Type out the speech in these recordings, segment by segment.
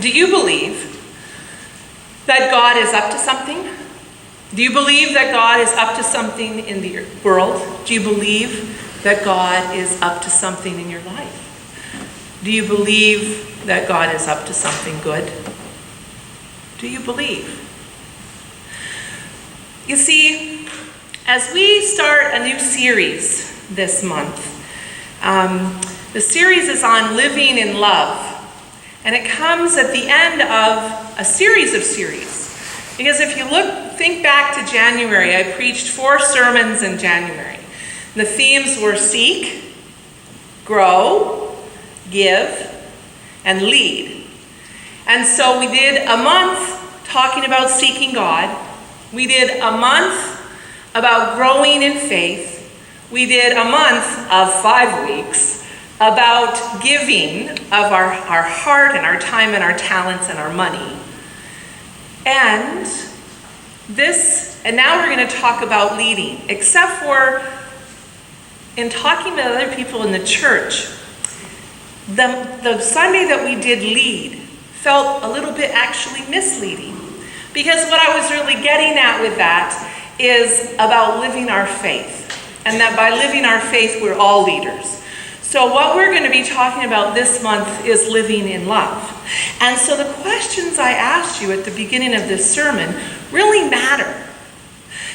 do you believe that God is up to something? Do you believe that God is up to something in the world? Do you believe that God is up to something in your life? Do you believe that God is up to something good? Do you believe? You see, as we start a new series this month, the series is on living in love, and it comes at the end of a series of series. Because if you think back to January, I preached 4 sermons in January. The themes were seek, grow, give, and lead. And so we did a month talking about seeking God. We did a month about growing in faith. We did a month of 5 weeks about giving of our heart and our time and our talents and our money. And now we're going to talk about leading, except for in talking to other people in the church, the Sunday that we did lead felt a little bit actually misleading. Because what I was really getting at with that is about living our faith. And that by living our faith, we're all leaders. So what we're going to be talking about this month is living in love. And so the questions I asked you at the beginning of this sermon really matter.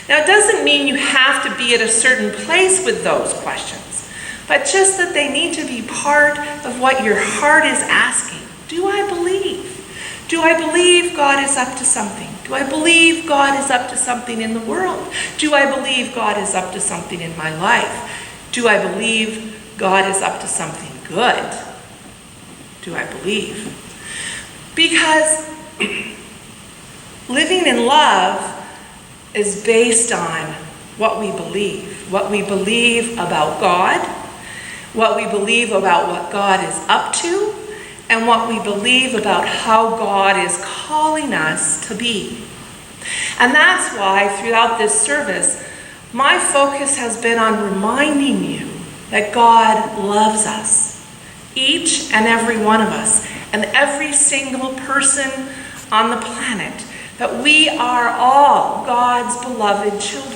Now, it doesn't mean you have to be at a certain place with those questions, but just that they need to be part of what your heart is asking. Do I believe? Do I believe God is up to something? Do I believe God is up to something in the world? Do I believe God is up to something in my life? Do I believe God is up to something good? Do I believe? Because living in love is based on what we believe. What we believe about God, what we believe about what God is up to, and what we believe about how God is calling us to be. And that's why throughout this service, my focus has been on reminding you that God loves us, each and every one of us, and every single person on the planet, that we are all God's beloved children.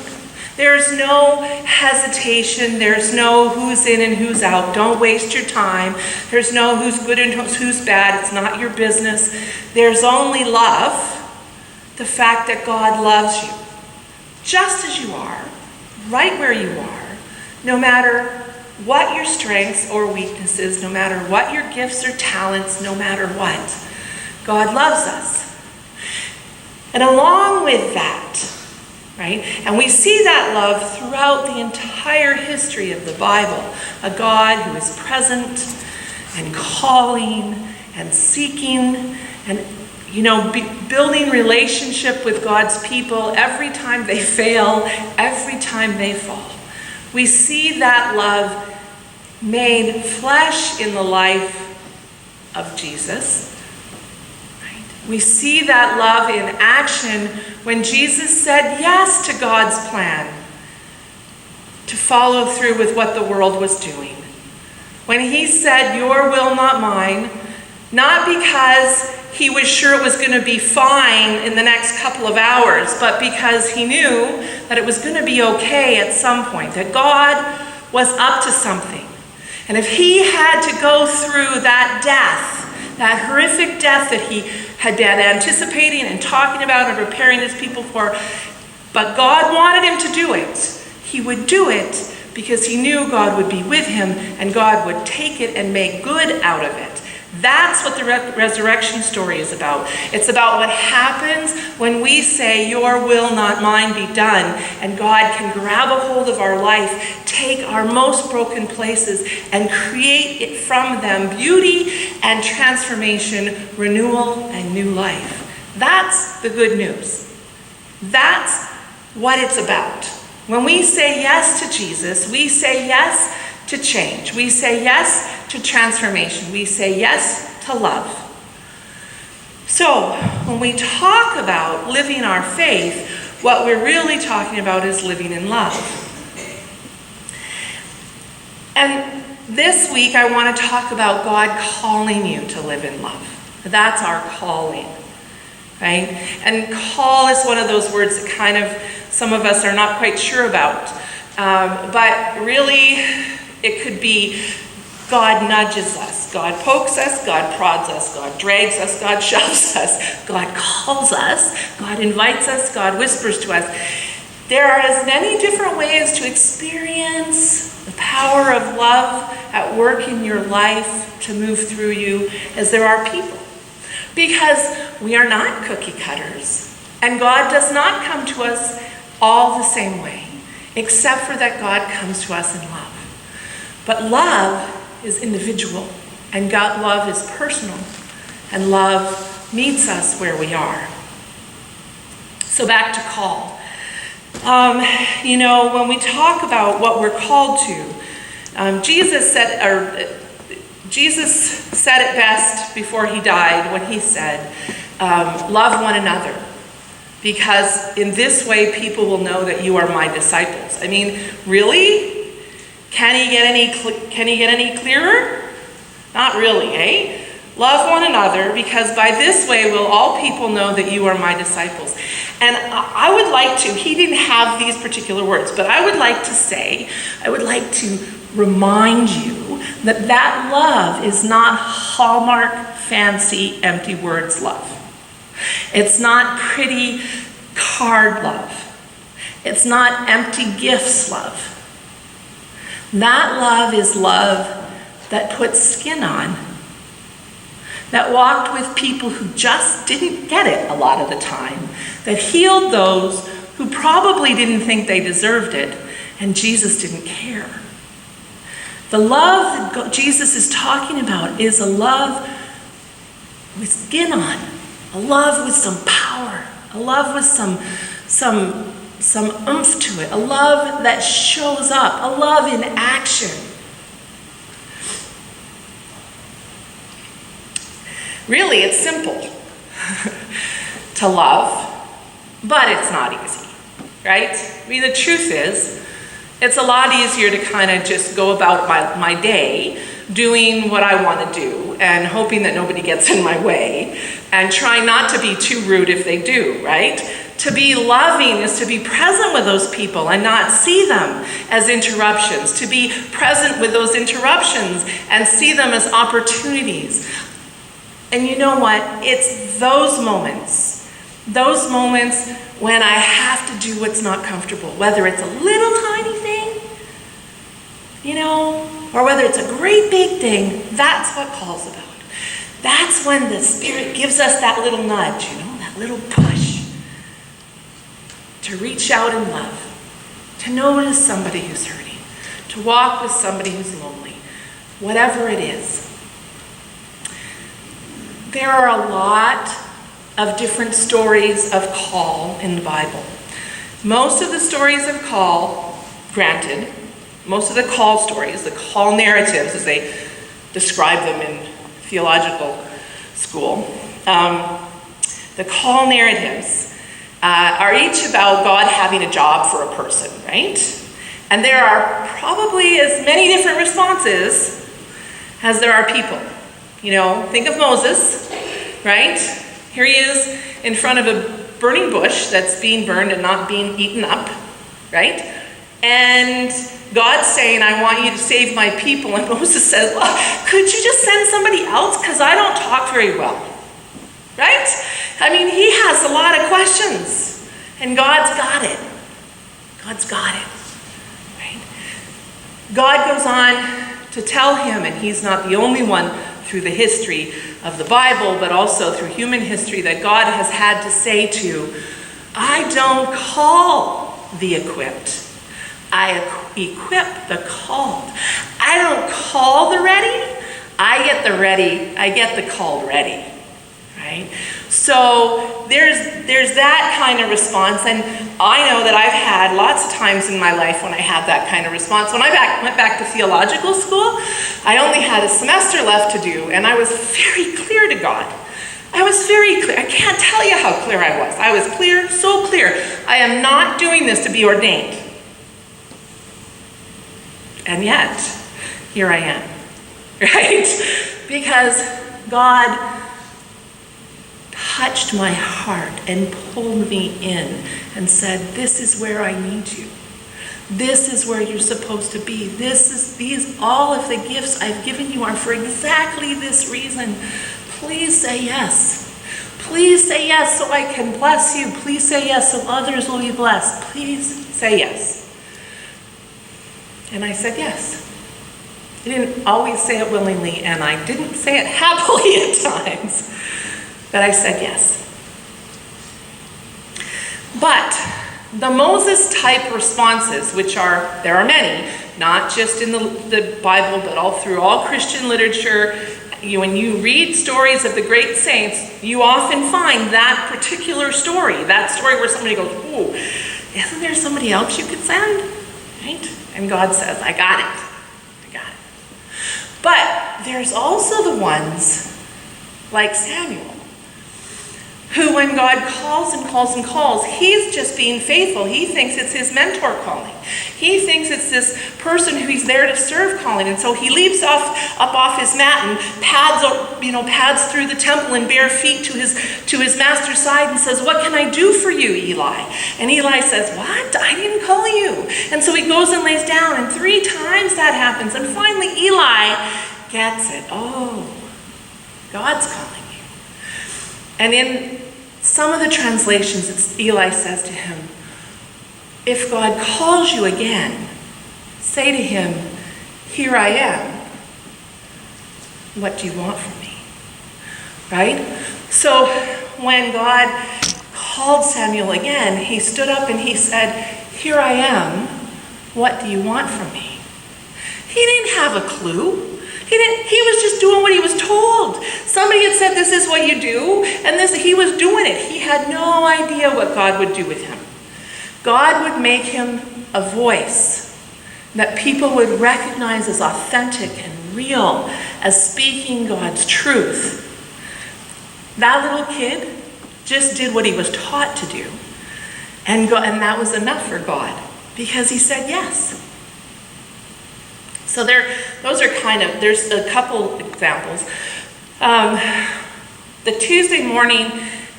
There's no hesitation. There's no who's in and who's out. Don't waste your time. There's no who's good and who's bad. It's not your business. There's only love, the fact that God loves you, just as you are, right where you are, no matter what your strengths or weaknesses, no matter what your gifts or talents, no matter what. God loves us. And along with that, right? And we see that love throughout the entire history of the Bible. A God who is present and calling and seeking and, building relationship with God's people every time they fail, every time they fall. We see that love made flesh in the life of Jesus. We see that love in action when Jesus said yes to God's plan to follow through with what the world was doing. When he said, "Your will, not mine," not because he was sure it was going to be fine in the next couple of hours, but because he knew that it was going to be okay at some point, that God was up to something. And if he had to go through that death, that horrific death that he had been anticipating and talking about and preparing his people for, but God wanted him to do it, he would do it because he knew God would be with him and God would take it and make good out of it. That's what the resurrection story is about. It's about what happens when we say, "Your will, not mine, be done." And God can grab a hold of our life, take our most broken places, and create it from them beauty and transformation, renewal and new life. That's the good news. That's what it's about. When we say yes to Jesus, we say yes to change. We say yes to transformation. We say yes to love. So when we talk about living our faith, what we're really talking about is living in love. And this week I want to talk about God calling you to live in love. That's our calling, right? And call is one of those words that kind of some of us are not quite sure about. But really, it could be God nudges us, God pokes us, God prods us, God drags us, God shoves us, God calls us, God invites us, God whispers to us. There are as many different ways to experience the power of love at work in your life to move through you as there are people. Because we are not cookie cutters. And God does not come to us all the same way, except for that God comes to us in love. But love is individual, and God love is personal, and love meets us where we are. So back to call. When we talk about what we're called to, Jesus said it best before he died when he said, love one another, because in this way people will know that you are my disciples. I mean, really? Can he get any clearer? Not really, eh? Love one another, because by this way will all people know that you are my disciples. And I would like to, he didn't have these particular words, but I would like to remind you that that love is not Hallmark, fancy, empty words love. It's not pretty card love. It's not empty gifts love. That love is love that puts skin on, that walked with people who just didn't get it a lot of the time, that healed those who probably didn't think they deserved it, and Jesus didn't care. The love that Jesus is talking about is a love with skin on, a love with some power, a love with some oomph to it, a love that shows up, a love in action. Really, it's simple to love, but it's not easy, right? I mean, the truth is, it's a lot easier to kind of just go about my day doing what I want to do and hoping that nobody gets in my way and trying not to be too rude if they do, right? To be loving is to be present with those people and not see them as interruptions, to be present with those interruptions and see them as opportunities. And you know what? It's those moments when I have to do what's not comfortable, whether it's a little tiny thing, or whether it's a great big thing. That's what call's about. That's when the Spirit gives us that little nudge, that little push to reach out in love, to notice somebody who's hurting, to walk with somebody who's lonely, whatever it is. There are a lot of different stories of call in the Bible. Most of the stories of call, granted, most of the call stories, the call narratives as they describe them in theological school, the call narratives are each about God having a job for a person, right? And there are probably as many different responses as there are people. Think of Moses, right? Here he is in front of a burning bush that's being burned and not being eaten up, right? And God's saying, I want you to save my people. And Moses says, well, could you just send somebody else? Because I don't talk very well, right? I mean, he has a lot of questions. And God's got it. God's got it, right? God goes on to tell him, and he's not the only one through the history of the Bible, but also through human history, that God has had to say to, I don't call the equipped. I equip the called. I don't call the ready. I get the ready. I get the called ready, right? So there's that kind of response, and I know that I've had lots of times in my life when I had that kind of response. When I went back to theological school, I only had a semester left to do, and I was very clear to God. I was very clear. I can't tell you how clear I was. I was clear, so clear. I am not doing this to be ordained. And yet, here I am, right? Because God touched my heart and pulled me in and said, this is where I need you. This is where you're supposed to be. All of the gifts I've given you are for exactly this reason. Please say yes. Please say yes so I can bless you. Please say yes so others will be blessed. Please say yes. And I said yes. I didn't always say it willingly, and I didn't say it happily at times, but I said yes. But the Moses-type responses, there are many, not just in the Bible, but all Christian literature. When you read stories of the great saints, you often find that particular story, that story where somebody goes, ooh, isn't there somebody else you could send? Right? And God says, I got it. But there's also the ones like Samuel, who when God calls and calls and calls, he's just being faithful. He thinks it's his mentor calling. He thinks it's this person who he's there to serve calling. And so he leaps up off his mat and pads through the temple in bare feet to his master's side and says, what can I do for you, Eli? And Eli says, what? I didn't call you. And so he goes and lays down, and 3 times that happens. And finally Eli gets it. Oh, God's calling you. And in some of the translations, Eli says to him, if God calls you again, say to him, here I am. What do you want from me? Right? So when God called Samuel again, he stood up and he said, here I am. What do you want from me? He didn't have a clue. He was just doing what he was told. Somebody had said, this is what you do, and he was doing it. He had no idea what God would do with him. God would make him a voice that people would recognize as authentic and real, as speaking God's truth. That little kid just did what he was taught to do, and that was enough for God, because he said yes. So there's a couple examples. The Tuesday morning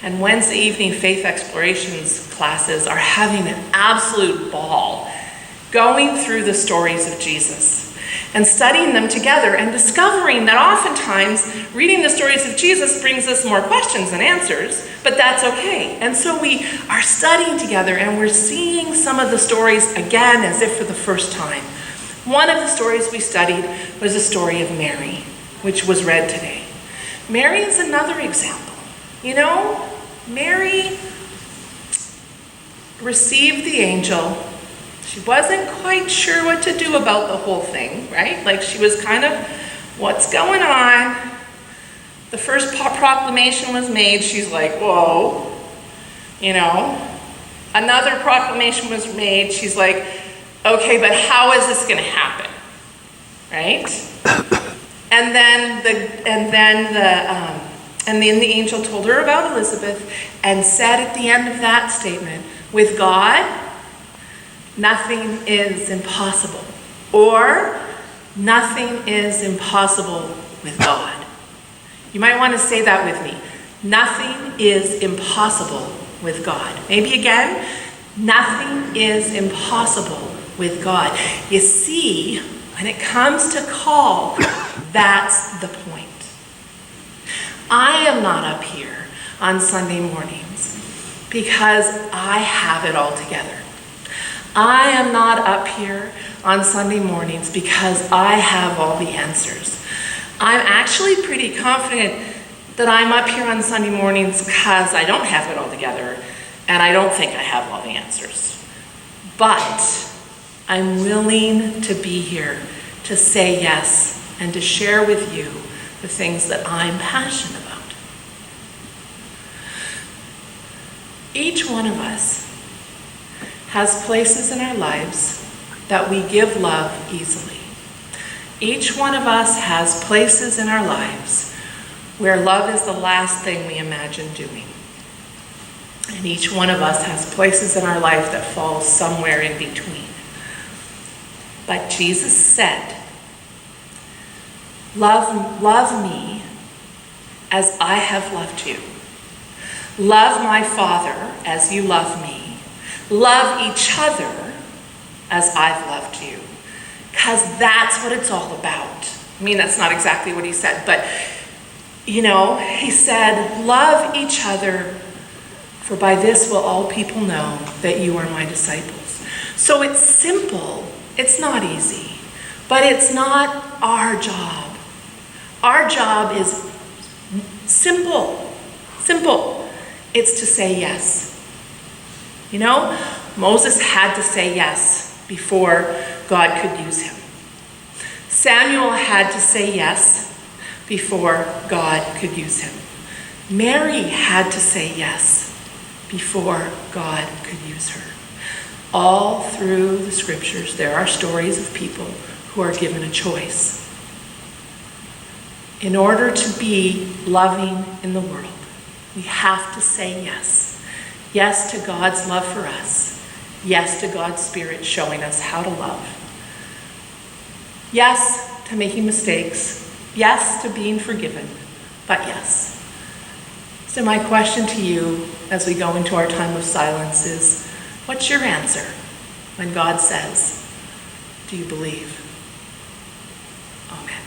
and Wednesday evening faith explorations classes are having an absolute ball going through the stories of Jesus and studying them together and discovering that oftentimes reading the stories of Jesus brings us more questions than answers, but that's okay. And so we are studying together and we're seeing some of the stories again as if for the first time. One of the stories we studied was the story of Mary, which was read today. Mary is another example. Mary received the angel. She wasn't quite sure what to do about the whole thing, right? Like she was kind of, what's going on? The first proclamation was made. She's like, whoa. Another proclamation was made. She's like, okay, but how is this going to happen, right? And then the angel told her about Elizabeth and said at the end of that statement, with God, nothing is impossible, or nothing is impossible with God. You might want to say that with me. Nothing is impossible with God. Maybe again, nothing is impossible with God. You see, when it comes to call, that's the point. I am not up here on Sunday mornings because I have it all together. I am not up here on Sunday mornings because I have all the answers. I'm actually pretty confident that I'm up here on Sunday mornings because I don't have it all together and I don't think I have all the answers. But I'm willing to be here to say yes and to share with you the things that I'm passionate about. Each one of us has places in our lives that we give love easily. Each one of us has places in our lives where love is the last thing we imagine doing. And each one of us has places in our life that fall somewhere in between. But Jesus said, love me as I have loved you. Love my Father as you love me. Love each other as I've loved you. Because that's what it's all about. I mean, that's not exactly what he said, but, he said, love each other, for by this will all people know that you are my disciples. So it's simple. It's not easy, but it's not our job. Our job is simple. Simple. It's to say yes. Moses had to say yes before God could use him. Samuel had to say yes before God could use him. Mary had to say yes before God could use her. All through the scriptures, there are stories of people who are given a choice. In order to be loving in the world, we have to say yes. Yes to God's love for us. Yes to God's Spirit showing us how to love. Yes to making mistakes. Yes to being forgiven. But yes. So my question to you as we go into our time of silence is, what's your answer when God says, do you believe? Amen.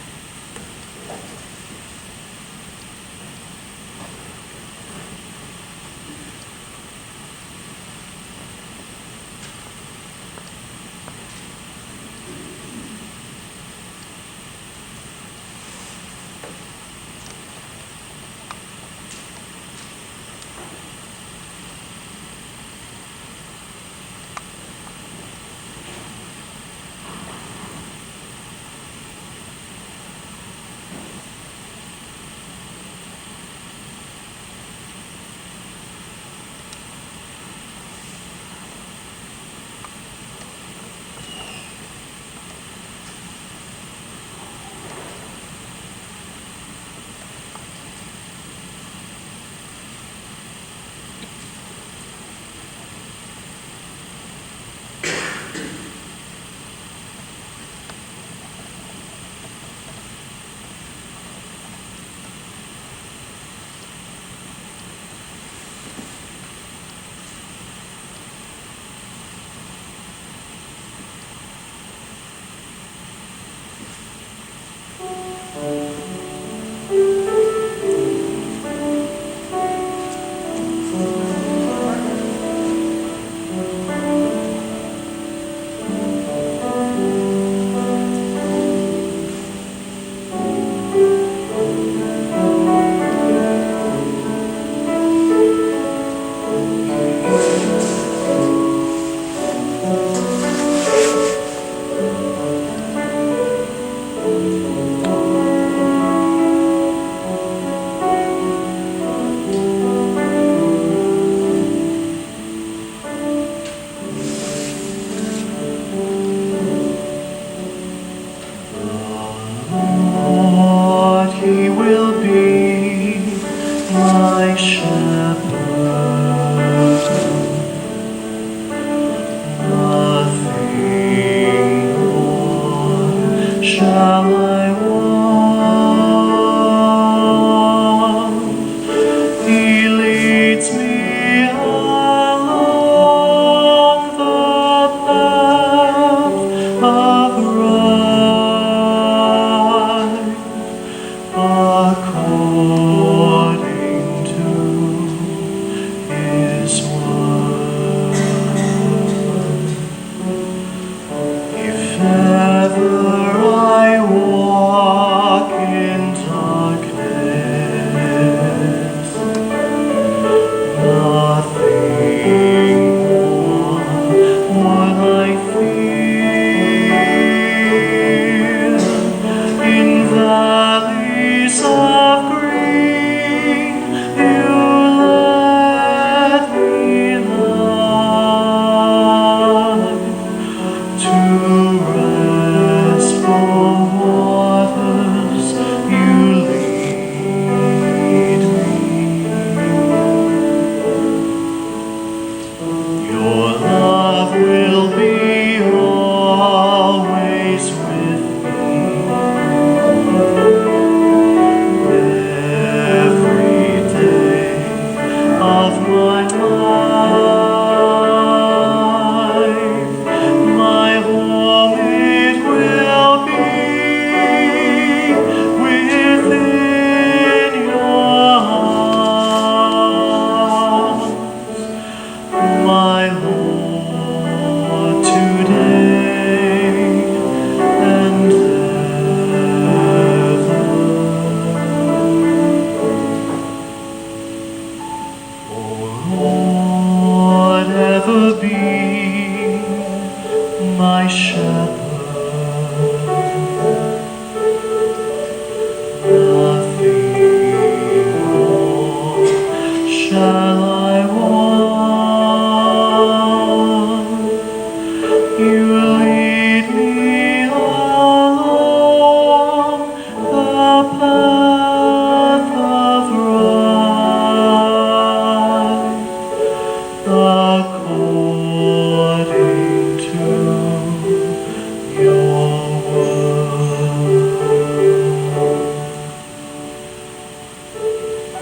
According to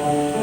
Amen.